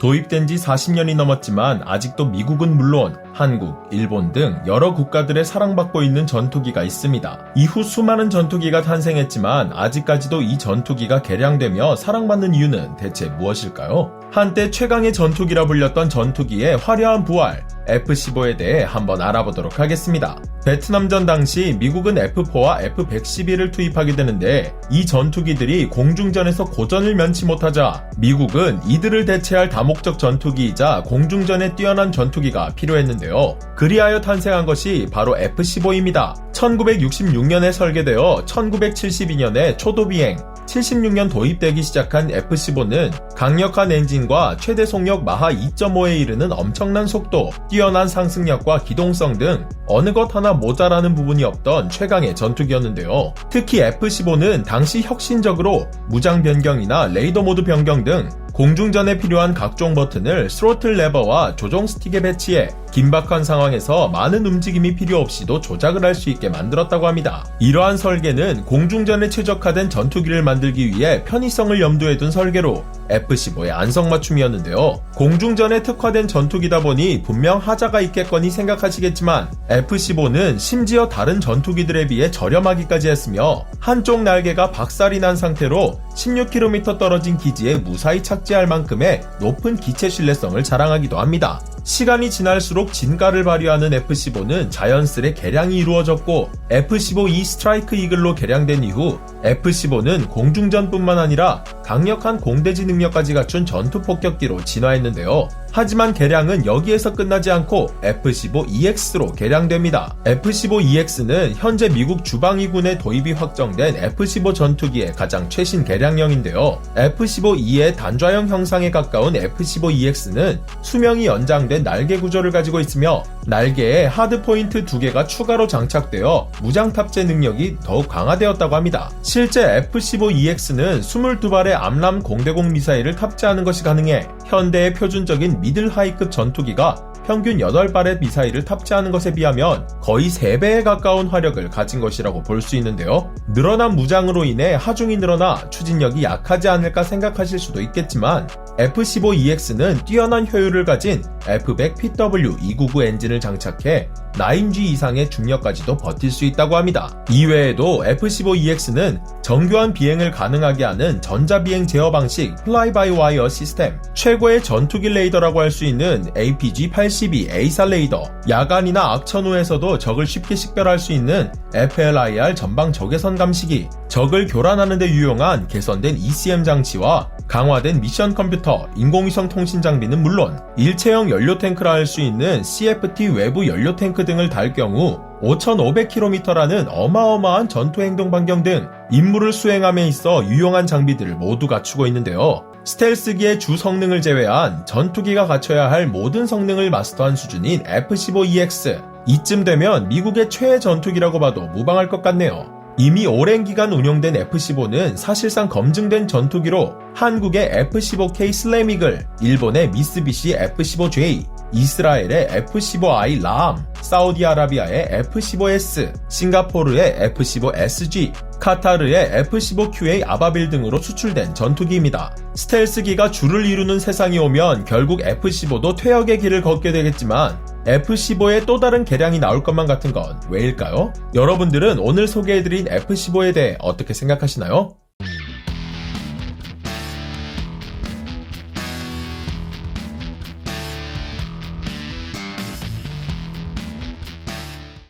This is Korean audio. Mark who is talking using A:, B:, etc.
A: 도입된 지 40년이 넘었지만 아직도 미국은 물론 한국, 일본 등 여러 국가들의 사랑받고 있는 전투기가 있습니다. 이후 수많은 전투기가 탄생했지만 아직까지도 이 전투기가 개량되며 사랑받는 이유는 대체 무엇일까요? 한때 최강의 전투기라 불렸던 전투기의 화려한 부활, F-15에 대해 한번 알아보도록 하겠습니다. 베트남전 당시 미국은 F-4와 F-112를 투입하게 되는데 이 전투기들이 공중전에서 고전을 면치 못하자 미국은 이들을 대체할 다목적 전투기이자 공중전에 뛰어난 전투기가 필요했는데요. 그리하여 탄생한 것이 바로 F-15입니다. 1966년에 설계되어 1972년에 초도 비행, 76년 도입되기 시작한 F-15는 강력한 엔진과 최대 속력 마하 2.5에 이르는 엄청난 속도, 뛰어난 상승력과 기동성 등 어느 것 하나 모자라는 부분이 없던 최강의 전투기였는데요. 특히 F-15는 당시 혁신적으로 무장 변경이나 레이더 모드 변경 등 공중전에 필요한 각종 버튼을 스로틀 레버와 조종 스틱에 배치해 긴박한 상황에서 많은 움직임이 필요 없이도 조작을 할 수 있게 만들었다고 합니다. 이러한 설계는 공중전에 최적화된 전투기를 만들기 위해 편의성을 염두에 둔 설계로 F-15의 안성맞춤이었는데요. 공중전에 특화된 전투기다 보니 분명 하자가 있겠거니 생각하시겠지만 F-15는 심지어 다른 전투기들에 비해 저렴하기까지 했으며 한쪽 날개가 박살이 난 상태로 16km 떨어진 기지에 무사히 착지할 만큼의 높은 기체 신뢰성을 자랑하기도 합니다. 시간이 지날수록 진가를 발휘하는 F-15는 자연스레 개량이 이루어졌고 F-15E 스트라이크 이글로 개량된 이후 F-15는 공중전뿐만 아니라 강력한 공대지 능력까지 갖춘 전투 폭격기로 진화했는데요. 하지만 개량은 여기에서 끝나지 않고 F-15EX로 개량됩니다. F-15EX는 현재 미국 주방위군에 도입이 확정된 F-15 전투기의 가장 최신 개량형인데요. F-15E의 단좌형 형상에 가까운 F-15EX는 수명이 연장된 날개 구조를 가지고 있으며 날개에 하드포인트 2개가 추가로 장착되어 무장 탑재 능력이 더욱 강화되었다고 합니다. 실제 F-15EX는 22발의 암람 공대공 미사일을 탑재하는 것이 가능해 현대의 표준적인 미들 하이급 전투기가 평균 8발의 미사일을 탑재하는 것에 비하면 거의 3배에 가까운 화력을 가진 것이라고 볼 수 있는데요. 늘어난 무장으로 인해 하중이 늘어나 추진력이 약하지 않을까 생각하실 수도 있겠지만 F-15EX는 뛰어난 효율을 가진 F-100PW299 엔진을 장착해 9G 이상의 중력까지도 버틸 수 있다고 합니다. 이외에도 F-15EX는 정교한 비행을 가능하게 하는 전자비행 제어 방식 플라이-바이-와이어 시스템, 최고의 전투기 레이더라고 할 수 있는 APG-82 A사 레이더, 야간이나 악천 후에서도 적을 쉽게 식별할 수 있는 FLIR 전방 적외선 감시기, 적을 교란하는 데 유용한 개선된 ECM 장치와 강화된 미션 컴퓨터, 인공위성 통신 장비는 물론 일체형 연료 탱크라 할 수 있는 CFT 외부 연료 탱크 등을 달 경우 5,500km라는 어마어마한 전투 행동 반경 등 임무를 수행함에 있어 유용한 장비들을 모두 갖추고 있는데요. 스텔스기의 주 성능을 제외한 전투기가 갖춰야 할 모든 성능을 마스터한 수준인 F-15EX. 이쯤 되면 미국의 최애 전투기라고 봐도 무방할 것 같네요. 이미 오랜 기간 운용된 F-15는 사실상 검증된 전투기로 한국의 F-15K 슬램이글, 일본의 미쓰비시 F-15J, 이스라엘의 F-15I 람, 사우디아라비아의 F-15S, 싱가포르의 F-15SG, 카타르의 F-15QA 아바빌 등으로 수출된 전투기입니다. 스텔스기가 주를 이루는 세상이 오면 결국 F-15도 퇴역의 길을 걷게 되겠지만 F-15의 또 다른 개량이 나올 것만 같은 건 왜일까요? 여러분들은 오늘 소개해드린 F-15에 대해 어떻게 생각하시나요?